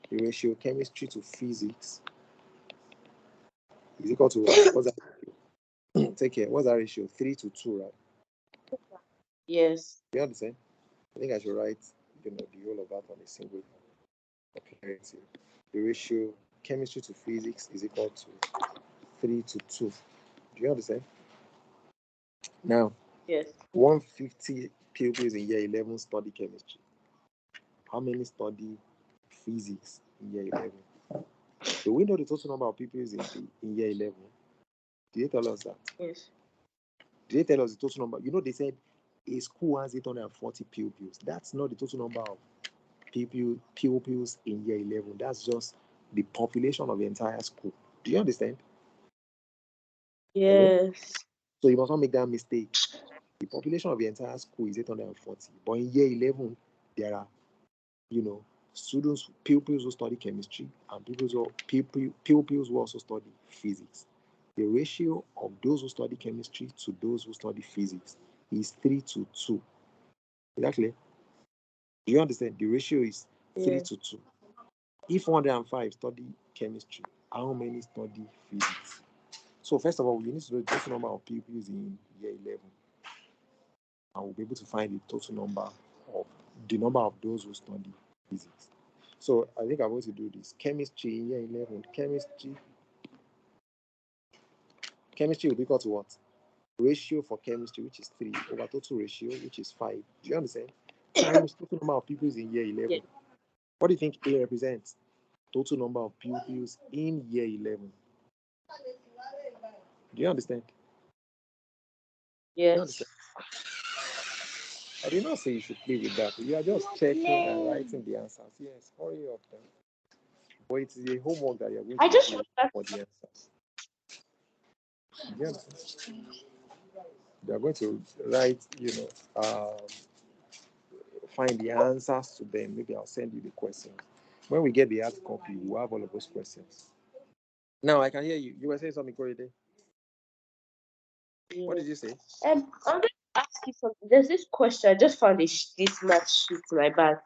the ratio chemistry to physics is equal to what? What's that? Take care. What's that ratio? 3:2, right? yes. You understand? I think I should write, the whole of that on a single clarity. The ratio chemistry to physics is equal to 3:2. Do you understand? Now, Yes. 150 pupils in year 11 study chemistry. How many study physics in year 11? Do we know the total number of pupils in year 11? Did they tell us that? Yes. Did they tell us the total number? They said a school has 840 pupils. That's not the total number of pupils in year 11. That's just the population of the entire school. Do you understand? Hello? Yes. So you must not make that mistake. The population of the entire school is 840. But in year 11, there are, students, pupils who study chemistry and pupils who also study physics. The ratio of those who study chemistry to those who study physics is 3:2. Exactly. Do you understand? The ratio is Yeah. 3:2. If 105 study chemistry, how many study physics? So first of all, we need to know the total number of pupils in year 11, and we'll be able to find the number of those who study physics. So I think I'm going to do this. Chemistry in year 11. Chemistry will be equal to what? Ratio for chemistry, which is 3, over total ratio, which is 5. Do you understand? times total number of pupils in year 11. What do you think A represents? Total number of pupils in year 11. Do you understand? Do you Yes. understand? I did not say you should play with that. You are just checking and writing the answers. Yes, hurry up then. But it is a homework that you are going I to just do want for the answers. Do you understand? You are going to write, find the answers to them. Maybe I'll send you the questions. When we get the hard copy, we'll have all of those questions. Now I can hear you. You were saying something, Corey. What did you say? I'm going to ask you something. There's this question. I just found this math sheet in my bag,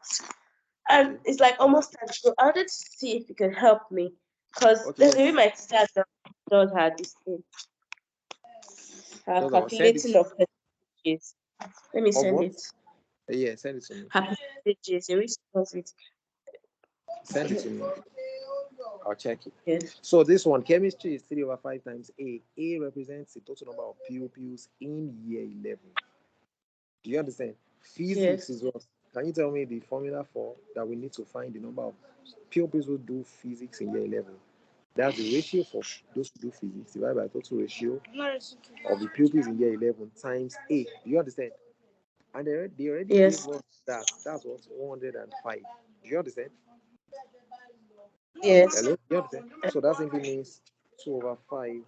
and Okay. it's like almost time. So I wanted to see if you can help me, because Okay, there's let's maybe my sister does her this thing, her just send it calculating of percentages. Let me of send what? it. Yeah, send it to me. Her percentages. The way she does it. Send it to me. I'll check it. Yes. So this one, chemistry is 3 over 5 times A. A represents the total number of pupils in year 11. Do you understand? Physics Yes. is what? Can you tell me the formula for that we need to find the number of pupils who do physics in year 11? That's the ratio for those who do physics divided by total ratio of the pupils in year 11 times A. Do you understand? And they already gave Yes. us that. That's what 105. Do you understand? Yes. Hello? Do you understand? So that simply means 2 over 5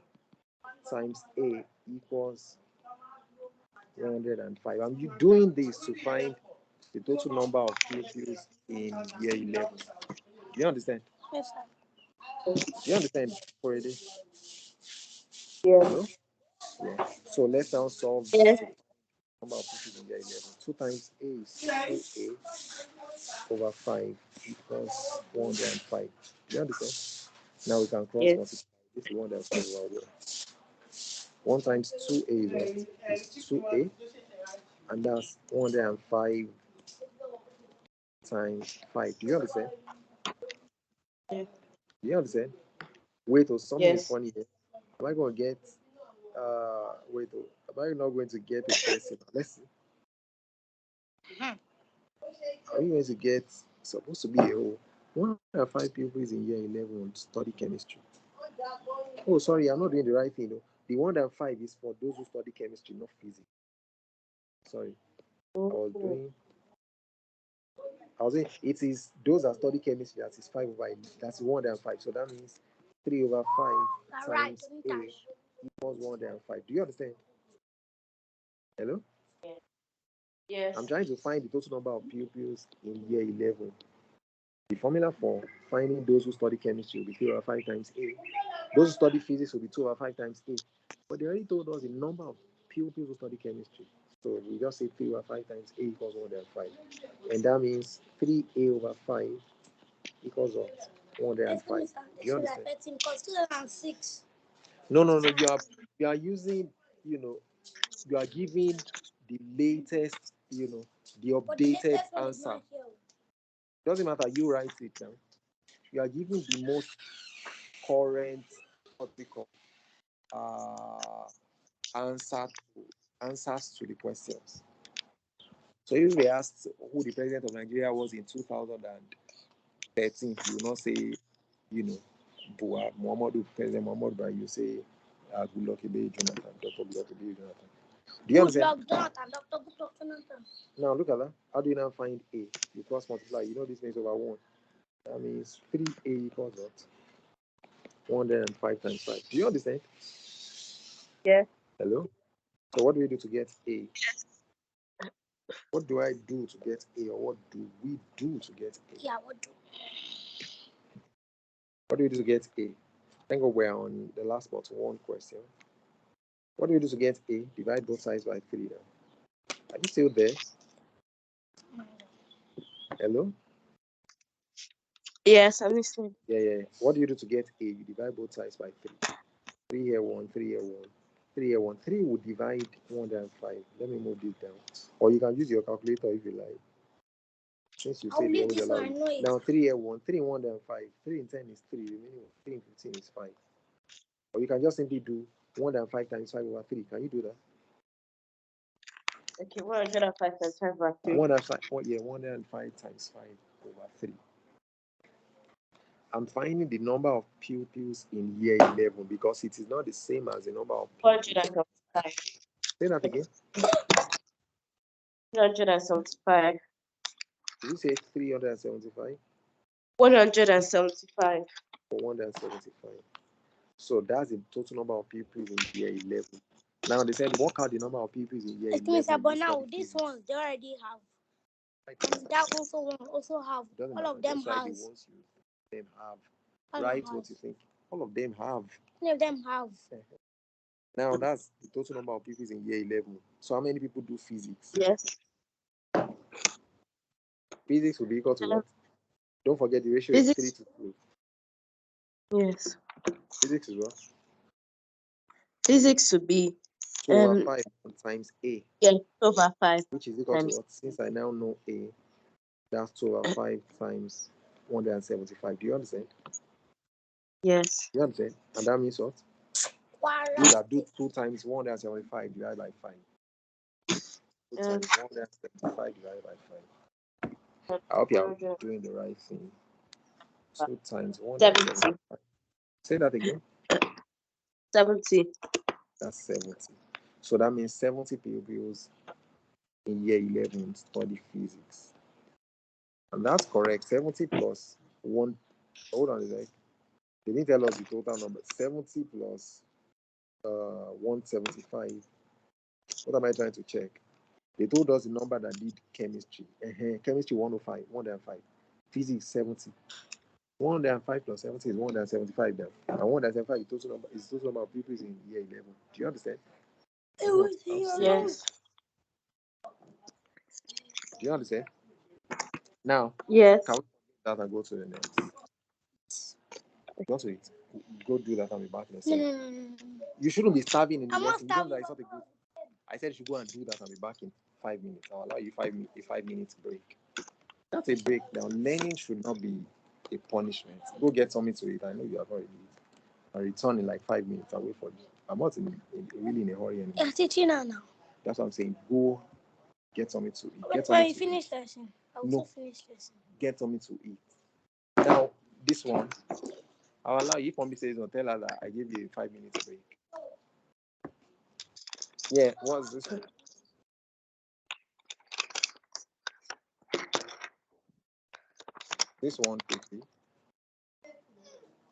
times A equals 105. I'm doing this to find the total number of pupils in year 11. Do you understand? Yes, sir. Do you understand already? Yes. Hello? Yeah. So let's now solve this Yes. to number of pupils in year 11. 2 times A is 2A over 5 equals 105. Do you understand? Now we can cross Yes. multiply. This is 105 over 1. 1 times 2A is what? Is 2A. And that's 105 times 5. Do you understand? Yes. Do you understand? Wait, oh, something is Yes. funny here. Am I going to get, wait, oh, am I not going to get a person? Let's see. Are we going to get, supposed to be a whole 105 pupils in year 11 to study chemistry? Oh, sorry, I'm not doing the right thing, though. The 105 is for those who study chemistry, not physics. Sorry, I was Oh. doing, I was saying it is those that study chemistry that is 5 over 8. That's 105. So that means 3 over 5 times A equals 105. Do you understand? Hello? I'm Yes. trying to find the total number of pupils in year 11. The formula for finding those who study chemistry will be 3 over 5 times A. Those who study physics will be 2 over 5 times A. But they already told us the number of pupils who study chemistry. So we just say 3 over 5 times A equals 105. And that means 3A over 5 equals what? 105. Do you understand? Because 2006. No. You are using, you know, you are giving the latest, the updated answer. Doesn't matter, you write it down. You are giving the most current, what we call, uh, answer to, answers to the questions. So if they asked who the president of Nigeria was in 2013, you will not say, you know, Muhammadu, President Muhammadu, but you say Goodluck Ebele Jonathan, Dr. Goodluck Ebele Jonathan. Do you understand? Goodluck Jonathan, Dr. Goodluck Jonathan. Now look at that. How do you now find A? You cross multiply. You know this means over 1. That means 3A equals what? 105 times 5. Do you understand? Yes. Hello? So what do we do to get A? What do I do to get A, or what do we do to get A? Yeah, what do? What do we do to get A? Thank God we're on the last but one question. What do we do to get A? Divide both sides by 3 now. Are you still there? Hello? Yes, I'm listening. Yeah. What do you do to get A? You divide both sides by 3. 3 here, 1, 3 here, 1. 3 here, 1. 3 will divide 105. Let me move this down. Or you can use your calculator if you like. Since you I'll say the leave always this allow one, I you. know it. Now 3 here, 1. 3 in 1 and 5. 3 in 10 is 3. Remaining 3 in 15 is 5. Or you can just simply do 105 times 5 over 3. Can you do that? Okay, 105 times 5 over 3. 105 times 5 over 3. I'm finding the number of pupils in year 11 because it is not the same as the number of pupils. 475. Say that again. 375. Did you say 375 175. or 175? So that's the total number of pupils in year 11. Now they said work out the number of pupils in year It 11. means that, but This now study this physics. one they already have, Right. and that also one also have. Doesn't All matter. of them Just write the has. ones you them have. All Write has. what you think. All of them have. All of them have. Now that's the total number of pupils in year 11. So how many people do physics? Yes. Physics will be equal to what? Don't forget the ratio is 3 Physics. to 2. Yes. Physics is what? Physics would be 2 over 5 times A, yeah, 2 over 5 which is equal to times what? Since I now know A, that's 2 over 5 times 175. Do you understand? yes. You understand? And that means what? Do that. Do 2 times 175 divided by 5. 2 times 175 divided by 5. I hope you are doing the right thing. 2 times 175. Say that again. 70. That's 70. So that means 70 pupils in year 11 study physics. And that's correct. 70 plus 1. Hold on a sec. They didn't tell us the total number. 70 plus 175. What am I trying to check? They told us the number that did chemistry. Chemistry 105, 105. Physics 70. 105 plus 70 is 175 then. And 175 is the total number of pupils in year 11. Do you understand? Yes. Do you understand? Now, Yes. can we do that and go to the next? Go to it. Go do that and be back in a second. You shouldn't be starving in the lesson. You know that it's not a good. I said you should go and do that and be back in 5 minutes. I'll allow you a 5 minutes break. That's a break. Now, learning should not be a punishment. Go get something to eat. I know you have already eaten. I'll return in like 5 minutes. I'll wait for you. I'm not really in a hurry anymore. You're teaching now. That's what I'm saying. Go get something to eat. Get When something you to finish eat. lesson, I also finish lesson. Get something to eat. Now, this one, I'll allow you. If mommy says no, tell her that I gave you a 5 minutes break. Yeah, what's this one? This one quickly.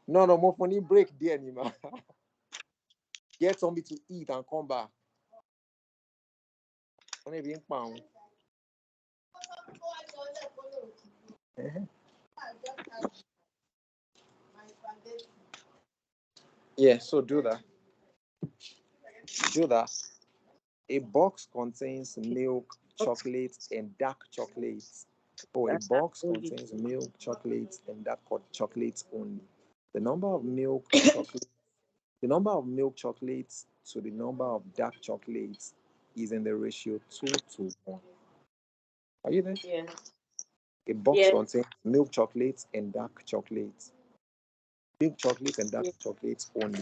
No, more funny break there anymore. Get something to eat and come back. Yeah, so do that. Do that. A box contains milk, chocolate, and dark chocolates. Oh, a box contains milk, chocolate, and dark chocolates only. The number of milk chocolate, the number of milk chocolates to the number of dark chocolates is in the ratio 2 to 1. Are you there? Yeah. A box contains milk chocolates and dark chocolates. Milk chocolates and dark chocolates only.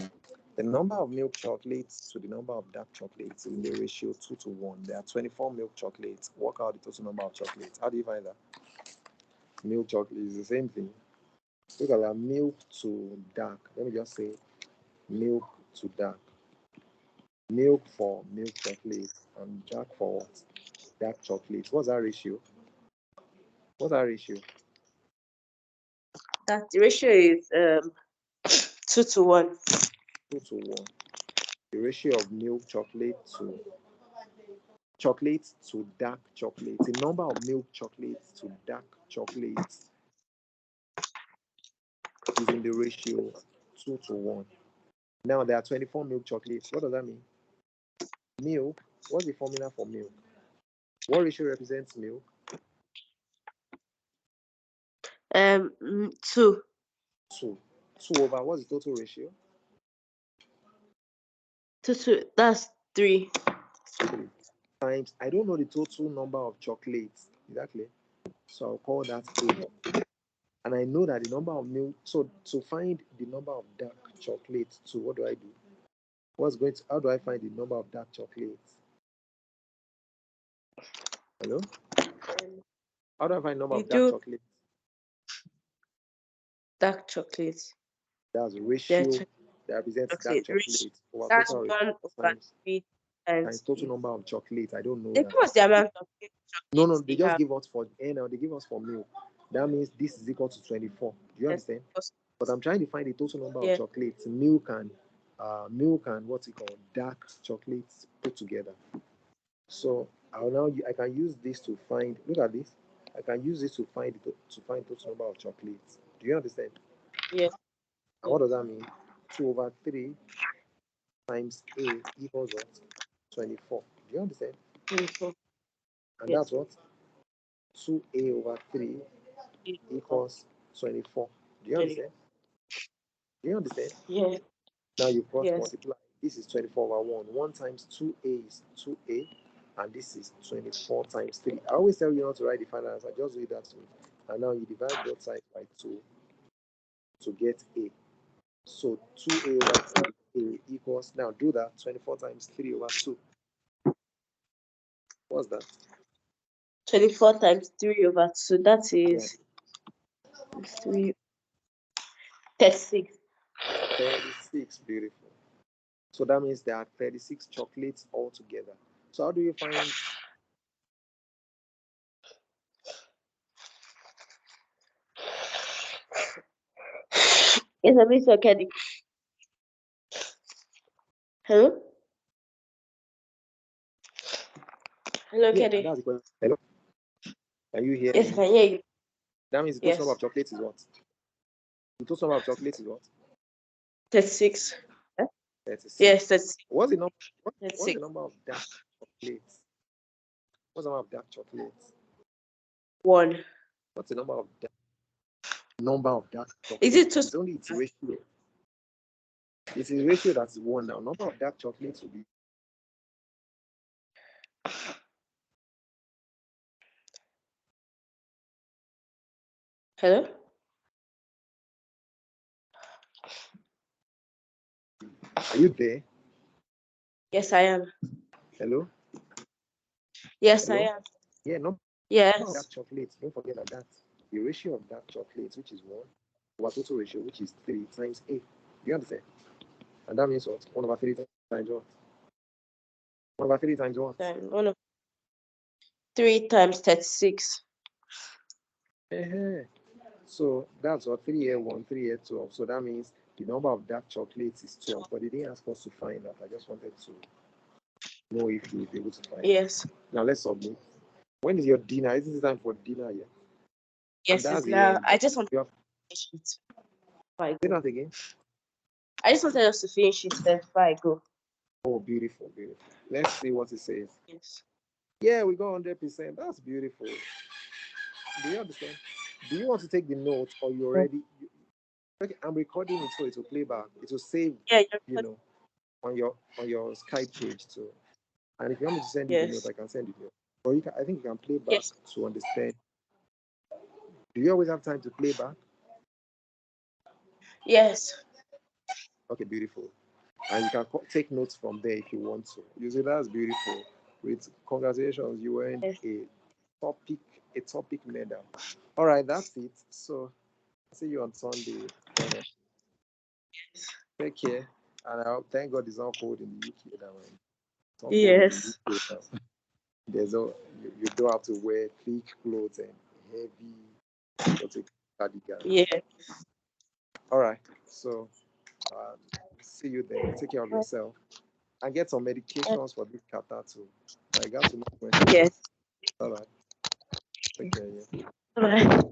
The number of milk chocolates to the number of dark chocolates is in the ratio 2 to 1. There are 24 milk chocolates. Work out the total number of chocolates. How do you find that? Milk chocolate is the same thing. Look at that. Milk to dark. Let me just say milk to dark. Milk for milk chocolate and dark for what? Dark chocolate. What's that ratio? What's that ratio? That the ratio is 2 to 1. 2 to 1. The ratio of milk chocolate to dark chocolate. The number of milk chocolates to dark chocolates is in the ratio 2 to 1. Now there are 24 milk chocolates. What does that mean? Milk. What's the formula for milk? What ratio represents milk? 2. 2. 2 over what's the total ratio? 2. That's 3. 3 times. I don't know the total number of chocolates. Exactly. So I'll call that A. And I know that the number of milk. So to find the number of dark chocolates, so what do I do? How do I find the number of dark chocolates? Hello? How do I find number You of dark do chocolate? dark chocolate. That's Yeah, ratio that represents dark chocolate. chocolate over That's total 1/3 times times total 8. number of chocolate. I don't know Then that. what's the amount of No, no, chocolates they they just have? give us for now. They give us for milk. That means this is equal to 24. Do you Yes, understand? because- But I'm trying to find the total number of yeah, chocolates, milk and what's it called, dark chocolates put together. So I can use this to find. Look at this. I can use this to find total number of chocolates. Do you understand? yeah, And what does that mean? 2/3 times A equals what? 24. Do you understand? 24. And that's Yes, what? 2A/3 equals 24. Do you 20. understand? Do you understand? Yeah, Now you cross yes, multiply. This is 24/1. 1 times 2A is 2A. And this is 24 times 3. I always tell you not to write the final answer. Just do it that way. And now you divide both sides by 2 to get A. So 2A/3A equals, now do that, 24 times 3/2. What's that? 24 times 3/2. That Yeah, is 3, 36. 36. Beautiful. So that means there are 36 chocolates altogether. So how do you find? Yes, I miss your candy. Hello? Hello, Yeah, Kenny. that's the question. Hello, can you hear Yes, I me? can hear you. That means the total number Yes. of chocolates is what? The total number of chocolates is what? 36. Huh? Yes, 36. that's What's the number? What's the 36. number of dark chocolates? What's the number of dark chocolates? 1. What's the number of dark Is it chocolates? two? It's only its ratio. It's a ratio that's 1 now. Number of dark chocolates will be. Hello? Are you there? Yes, I am. Hello? Yes, I Hello? am. Yeah, number of Yes. dark chocolates. Don't forget that the ratio of dark chocolates, which is 1, over total ratio, which is 3 times A. Do you understand? And that means what? 1/3 times what? 1/3 times what? Then 3 times 36. Uh-huh. So that's what 3A1, 3A12. So that means the number of dark chocolates is 12. But they didn't ask us to find that. I just wanted to know if you will be able to find it. Yes. Now let's submit. When is your dinner? Isn't it time for dinner yet? And Yes, that's it's the now. end. I just want to You have finish it before I say go. that again. I just wanted us to finish it first before I go. Oh, beautiful, beautiful. Let's see what it says. Yes. Yeah, we got 100%. That's beautiful. Do you understand? Do you want to take the notes or you already? Okay, I'm recording it so it will play back. It will save, Yeah, you know, on your Skype page too. And if you want me to send you the note, yes. I can send it to you. Or I think you can play back Yes. to understand. Do you always have time to play back? Yes. Okay, beautiful. And you can take notes from there if you want to. You see, that's beautiful. With congratulations, you earned Yes. topic a topic medal. All right, that's it. So see you on Sunday. Take care. And thank God it's not cold in the UK now. It's not cold in the Yes. UK now. There's no you don't have to wear thick clothes and heavy what's it, cardigan. Yeah. All right. So see you then. Take care of yourself and get some medications for this catarrh too. I got to know when. Yes. All right. Take care. Yeah. Bye.